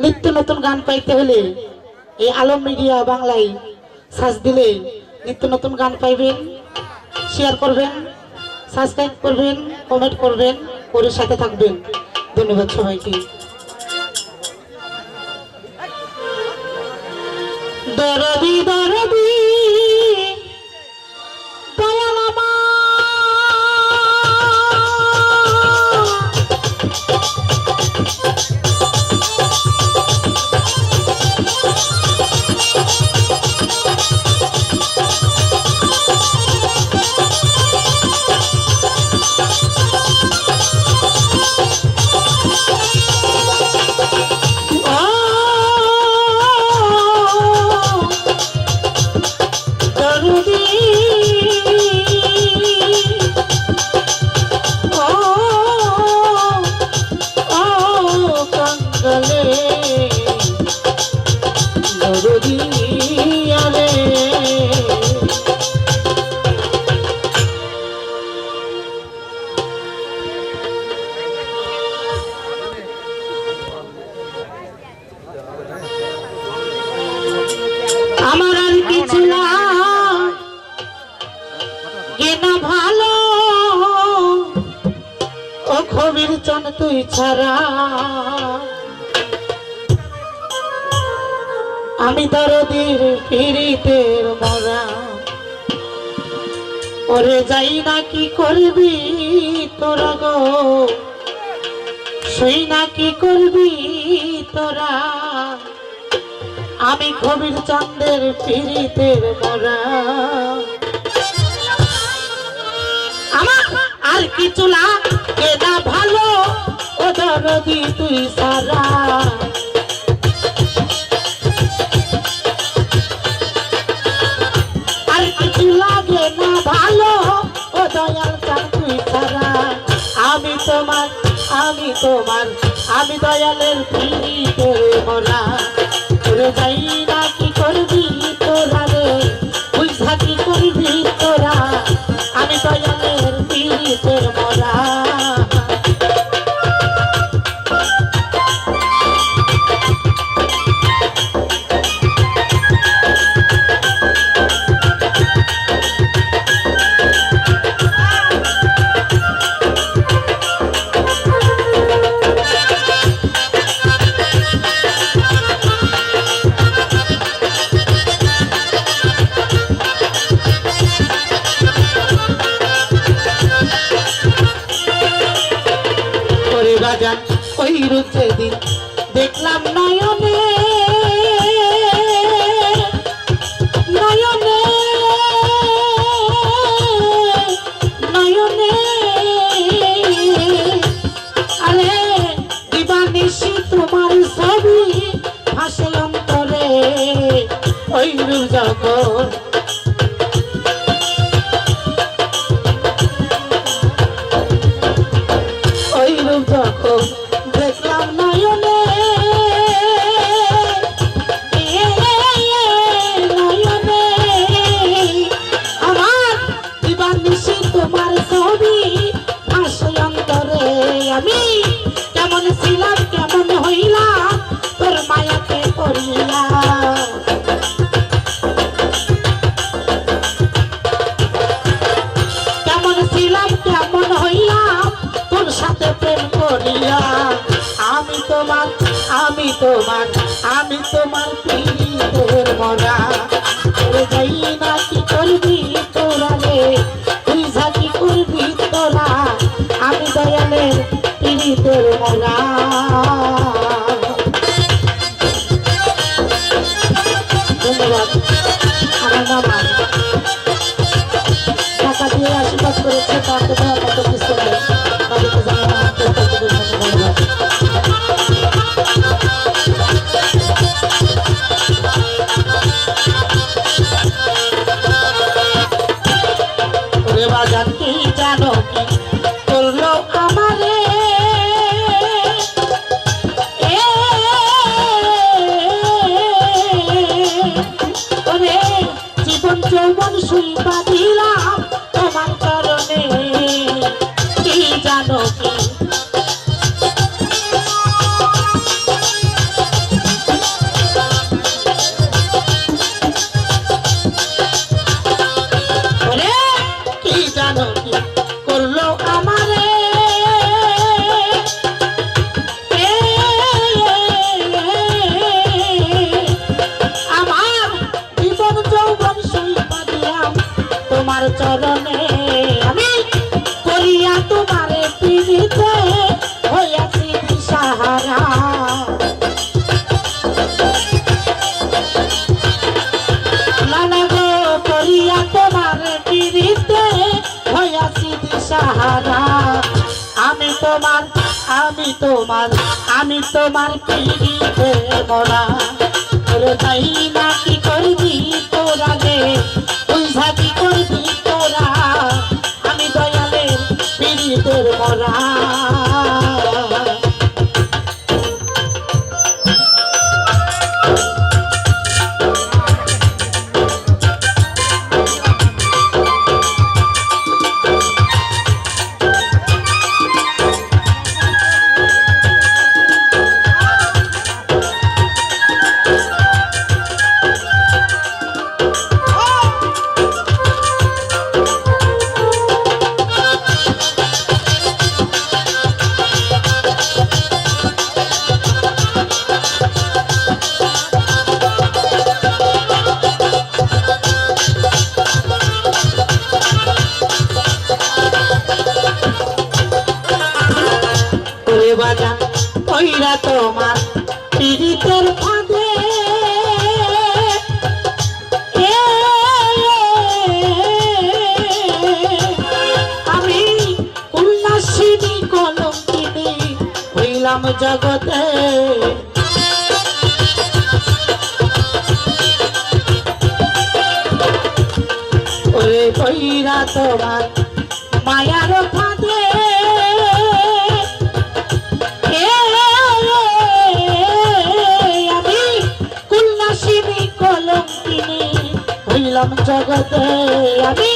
নিত্য নতুন গান পাইতে হলে এই আলম মিডিয়া বাংলায় সার্চ দিলে নিত্য নতুন গান পাইবেন। শেয়ার করবেন, সাবস্ক্রাইব করবেন, কমেন্ট করবেন, করে সাথে থাকবেন। ধন্যবাদ সবাইকে। দরদি দরদি দয়াল আমার, আমার আর কিছু না কেনা ভালো ও কবির চান তুই ছাড়া। আমি দরদির পিরিতের মরা, ওরে যাই না কি করবি তোরা গো, শুই না কি করবি তোরা। আমি কবির চাঁদের পিরিতের মরা, আমার আর কিছু লাগে না ভালো ও দরদি তুই সারা। আর কিছু লাগে না ভালো ও দয়াল চাঁদ তুই সারা। আমি তোমার, আমি তোমার, আমি দয়ালের পিরিতের মরা। তোরে যাই না কি করবি তোরা রে, বুঝা কি করবি তোরা। আমি দয়ালের পিরিতের মরা। বাজান ওই রুচে দিন দেখলাম নয়নে নয়নে নয়নে, আরে দিবানিশি তোমার ছবি ভাসে অন্তরে। ওই রূপ যখন যখন দেখলাম নয়নে নয়নে, আমার দিবানিশি তোমার ছবি ভাসে অন্তরে। আমি কেমন ছিলাম কেমন হইলাম তোর মায়াকে পড়িয়া। কেমন ছিলাম কেমন হইলাম তোর সাথে প্রেম করিয়া। আমি তোমার, আমি তোমার, আমি তোমার পিরিতের মরা। তোরে যাই না কি করবি তোরা রে, বুঝা কি করবি তোরা। আমি দয়ালের পিরিতের মরা। ধন্যবাদ। আমার মামা টাকা দিয়ে আশীর্বাদ করেছে, তাকে দেওয়ার মতো কিছু নেই। তাদেরকে জানানো ধন্যবাদ। ওরে বাজান কি জানো কি করলো আমারে, ওরে জীবন যৌবন শুইবা দিলাম তোমার কারণে। কি জানো কি আমি তোমার পিড়িতের মরা তোরে যাই না কি করবি তোরা রে বুঝা কি করবি তোরা আমি দয়ালের পিড়িতের মরা বাজান ওইরা তোমার পীড়িতের ফাঁদে আমি উল্লাসিনী কলঙ্কিনী হইলাম জগতে ওরে কইরা তোমার মায়ার ফাঁদে জগতে আমি